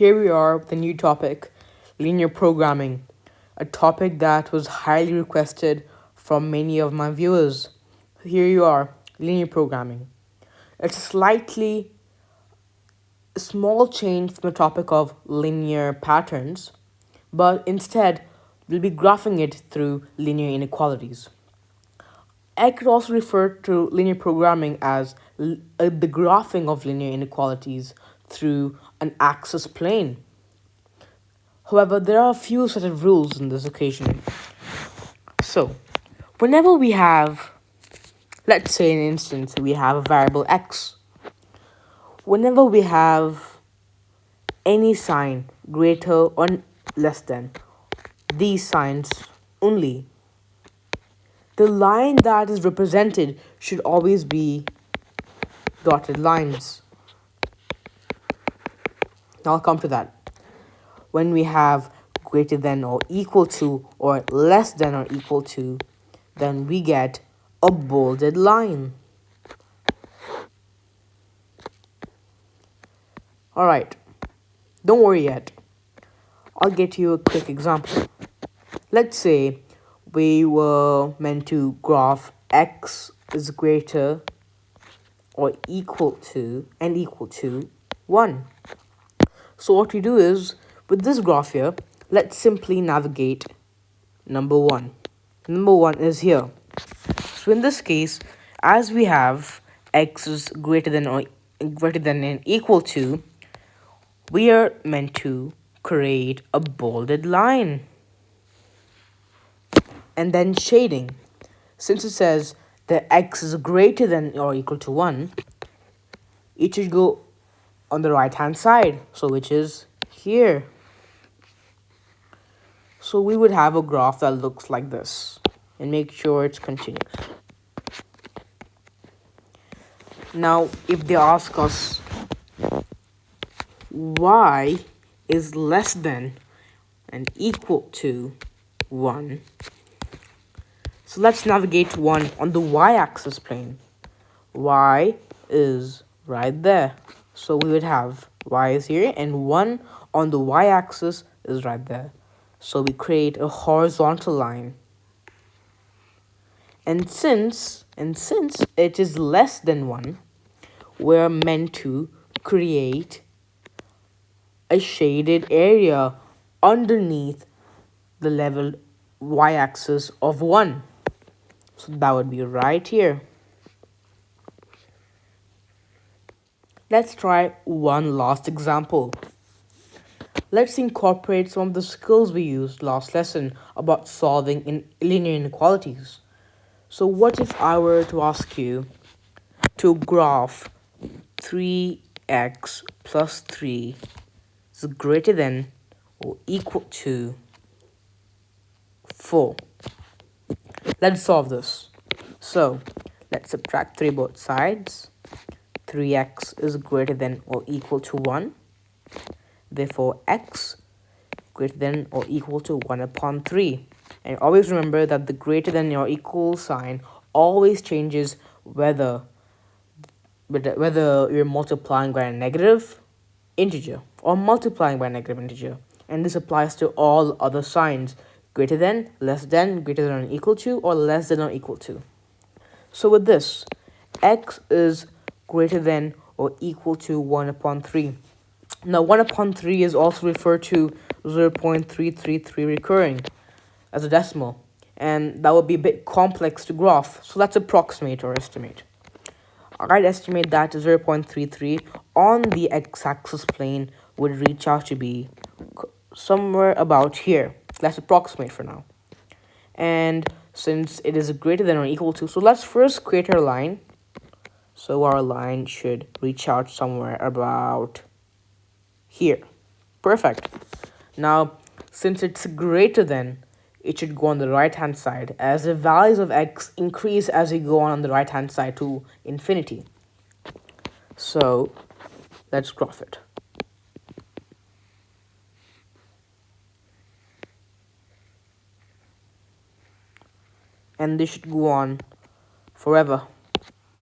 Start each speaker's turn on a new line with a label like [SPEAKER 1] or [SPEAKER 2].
[SPEAKER 1] here we are with a new topic, linear programming, a topic that was highly requested from many of my viewers. Here you are, linear programming. It's a slightly small change from the topic of linear patterns, but instead we'll be graphing it through linear inequalities. I could also refer to linear programming as the graphing of linear inequalities through an axis plane. However, there are a few set of rules in this occasion. So, whenever we have, let's say in an instance, we have a variable x, whenever we have any sign greater or less than these signs only, the line that is represented should always be dotted lines. Now I'll come to that. When we have greater than or equal to or less than or equal to, then we get a bolded line. Alright, don't worry yet. I'll get you a quick example. Let's say we were meant to graph x is greater or equal to and equal to 1. So what we do is, with this graph here, let's simply navigate number 1. Number 1 is here. So in this case, as we have x is greater than and equal to, we are meant to create a bolded line. And then shading. Since it says that x is greater than or equal to 1, it should go on the right hand side, so which is here. So we would have a graph that looks like this, and make sure it's continuous. Now if they ask us y is less than and equal to 1, so let's navigate 1 on the y-axis plane. Y is right there. So we would have y is here and 1 on the y-axis is right there. So we create a horizontal line. And since it is less than 1, we're meant to create a shaded area underneath the level y-axis of 1. So that would be right here. Let's try one last example. Let's incorporate some of the skills we used last lesson about solving linear inequalities. So what if I were to ask you to graph 3x plus 3 is greater than or equal to 4? Let's solve this. So let's subtract 3 both sides. 3x is greater than or equal to 1. Therefore, x greater than or equal to 1 upon 3. And always remember that the greater than or equal sign always changes whether you're multiplying by a negative integer or multiplying by a negative integer. And this applies to all other signs: greater than, less than, greater than or equal to, or less than or equal to. So with this, x is greater than or equal to 1 upon 3. Now 1 upon 3 is also referred to 0.333 recurring as a decimal, and that would be a bit complex to graph, so let's approximate or estimate. I'd estimate that 0.33 on the x-axis plane would reach out to be somewhere about here. Let's approximate for now. And since it is greater than or equal to, so let's first create our line. So our line should reach out somewhere about here. Perfect. Now, since it's greater than, it should go on the right hand side, as the values of x increase as we go on the right hand side to infinity. So let's graph it. And this should go on forever.